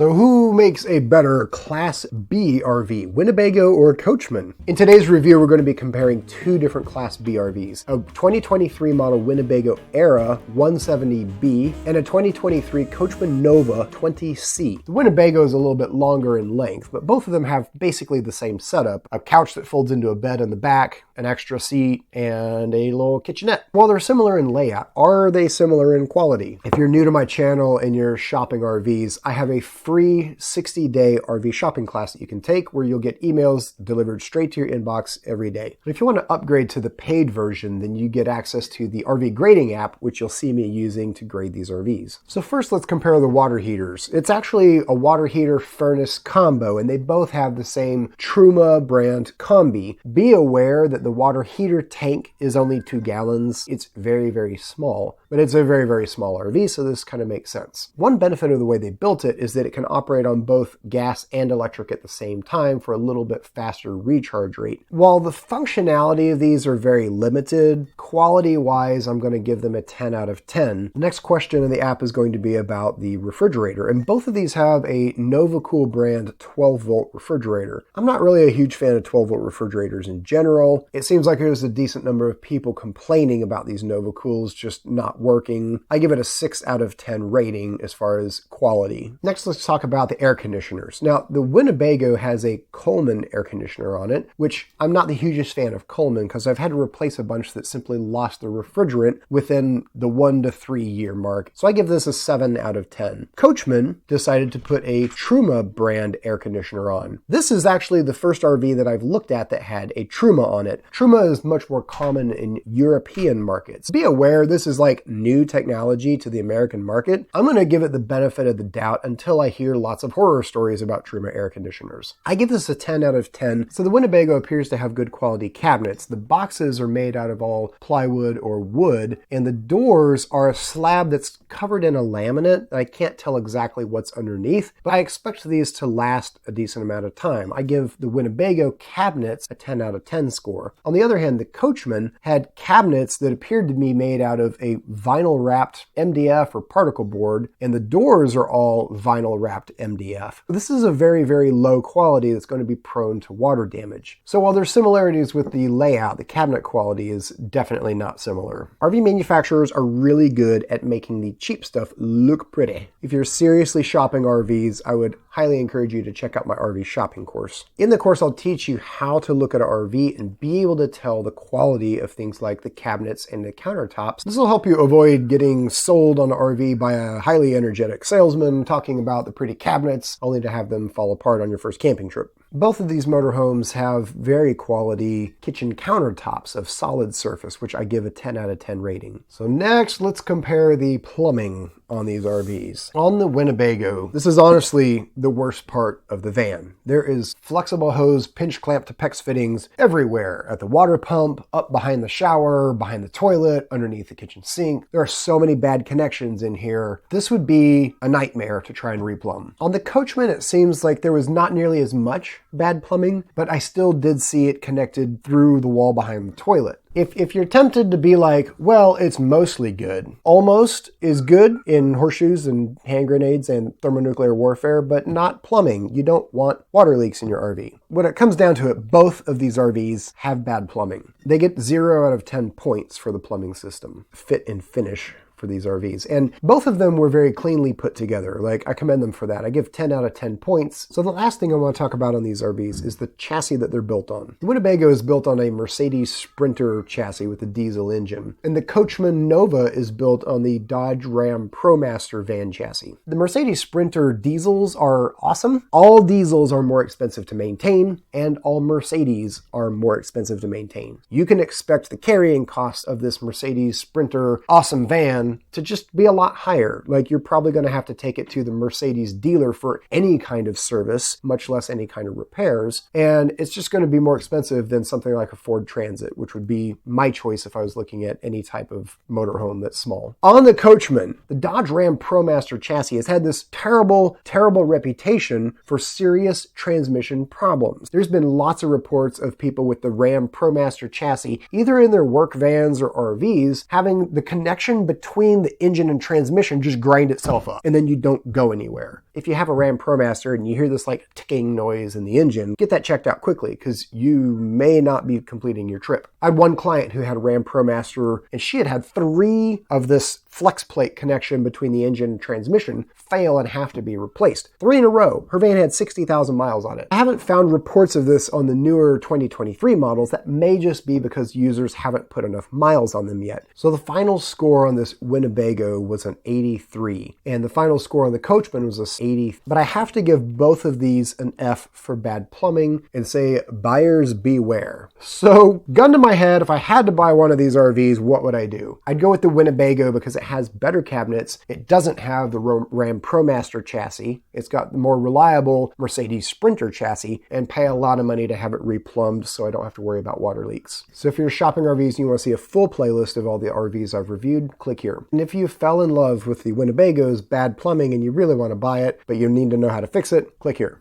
So who makes a better Class B RV, Winnebago or Coachmen? In today's review, we're going to be comparing two different Class B RVs, a 2023 model Winnebago Era 170B and a 2023 Coachmen Nova 20C. The Winnebago is a little bit longer in length, but both of them have basically the same setup, a couch that folds into a bed in the back, an extra seat, and a little kitchenette. While they're similar in layout, are they similar in quality? If you're new to my channel and you're shopping RVs, I have a free 60-day RV shopping class that you can take where you'll get emails delivered straight to your inbox every day. But if you want to upgrade to the paid version, then you get access to the RV grading app, which you'll see me using to grade these RVs. So first, let's compare the water heaters. It's actually a water heater furnace combo, and they both have the same Truma brand combi. Be aware that the water heater tank is only 2 gallons. It's very, very small, but it's a very, very small RV, so this kind of makes sense. One benefit of the way they built it is that it can operate on both gas and electric at the same time for a little bit faster recharge rate. While the functionality of these are very limited, quality-wise, I'm going to give them a 10 out of 10. The next question in the app is going to be about the refrigerator, and both of these have a NovaCool brand 12-volt refrigerator. I'm not really a huge fan of 12-volt refrigerators in general. It seems like there's a decent number of people complaining about these NovaCools just not working. I give it a 6 out of 10 rating as far as quality. Next, let's talk about the air conditioners. Now, the Winnebago has a Coleman air conditioner on it, which I'm not the hugest fan of Coleman because I've had to replace a bunch that simply lost the refrigerant within the 1 to 3 year mark. So I give this a 7 out of 10. Coachmen decided to put a Truma brand air conditioner on. This is actually the first RV that I've looked at that had a Truma on it. Truma is much more common in European markets. Be aware, this is like new technology to the American market. I'm going to give it the benefit of the doubt until I hear lots of horror stories about Truma air conditioners. I give this a 10 out of 10. So the Winnebago appears to have good quality cabinets. The boxes are made out of all plywood or wood, and the doors are a slab that's covered in a laminate. I can't tell exactly what's underneath, but I expect these to last a decent amount of time. I give the Winnebago cabinets a 10 out of 10 score. On the other hand, the Coachmen had cabinets that appeared to be made out of a vinyl wrapped MDF or particle board, and the doors are all vinyl wrapped MDF. This is a very, very low quality that's going to be prone to water damage. So while there's similarities with the layout, the cabinet quality is definitely not similar. RV manufacturers are really good at making the cheap stuff look pretty. If you're seriously shopping RVs, I would highly encourage you to check out my RV shopping course. In the course, I'll teach you how to look at an RV and be able to tell the quality of things like the cabinets and the countertops. This will help you avoid getting sold on an RV by a highly energetic salesman talking about the pretty cabinets only to have them fall apart on your first camping trip. Both of these motorhomes have very quality kitchen countertops of solid surface, which I give a 10 out of 10 rating. So next, let's compare the plumbing on these RVs. On the Winnebago, this is honestly the worst part of the van. There is flexible hose, pinch clamp to PEX fittings everywhere, at the water pump, up behind the shower, behind the toilet, underneath the kitchen sink. There are so many bad connections in here. This would be a nightmare to try and replumb. On the Coachmen, it seems like there was not nearly as much bad plumbing, but I still did see it connected through the wall behind the toilet. If you're tempted to be like, well, it's mostly good. Almost is good in horseshoes and hand grenades and thermonuclear warfare, but not plumbing. You don't want water leaks in your RV. When it comes down to it, both of these RVs have bad plumbing. They get 0 out of 10 points for the plumbing system, fit and finish for these RVs. And both of them were very cleanly put together. Like, I commend them for that. I give 10 out of 10 points. So the last thing I want to talk about on these RVs is the chassis that they're built on. The Winnebago is built on a Mercedes Sprinter chassis with a diesel engine, and the Coachmen Nova is built on the Dodge Ram ProMaster van chassis. The Mercedes Sprinter diesels are awesome. All diesels are more expensive to maintain, and all Mercedes are more expensive to maintain. You can expect the carrying cost of this Mercedes Sprinter awesome van to just be a lot higher. Like, you're probably going to have to take it to the Mercedes dealer for any kind of service, much less any kind of repairs. And it's just going to be more expensive than something like a Ford Transit, which would be my choice if I was looking at any type of motorhome that's small. On the Coachmen, the Dodge Ram ProMaster chassis has had this terrible, terrible reputation for serious transmission problems. There's been lots of reports of people with the Ram ProMaster chassis, either in their work vans or RVs, having the connection between the engine and transmission just grind itself up, and then you don't go anywhere. If you have a Ram ProMaster and you hear this like ticking noise in the engine, get that checked out quickly because you may not be completing your trip. I had one client who had a Ram ProMaster and she had 3 of this flex plate connection between the engine and transmission fail and have to be replaced. 3 in a row. Her van had 60,000 miles on it. I haven't found reports of this on the newer 2023 models. That may just be because users haven't put enough miles on them yet. So the final score on this Winnebago was an 83, and the final score on the Coachmen was a 80. But I have to give both of these an F for bad plumbing and say buyers beware. So gun to my head, if I had to buy one of these RVs, what would I do? I'd go with the Winnebago because it has better cabinets. It doesn't have the Ram ProMaster chassis. It's got the more reliable Mercedes Sprinter chassis, and pay a lot of money to have it replumbed so I don't have to worry about water leaks. So if you're shopping RVs and you want to see a full playlist of all the RVs I've reviewed, click here. And if you fell in love with the Winnebago's bad plumbing and you really want to buy it, but you need to know how to fix it, click here.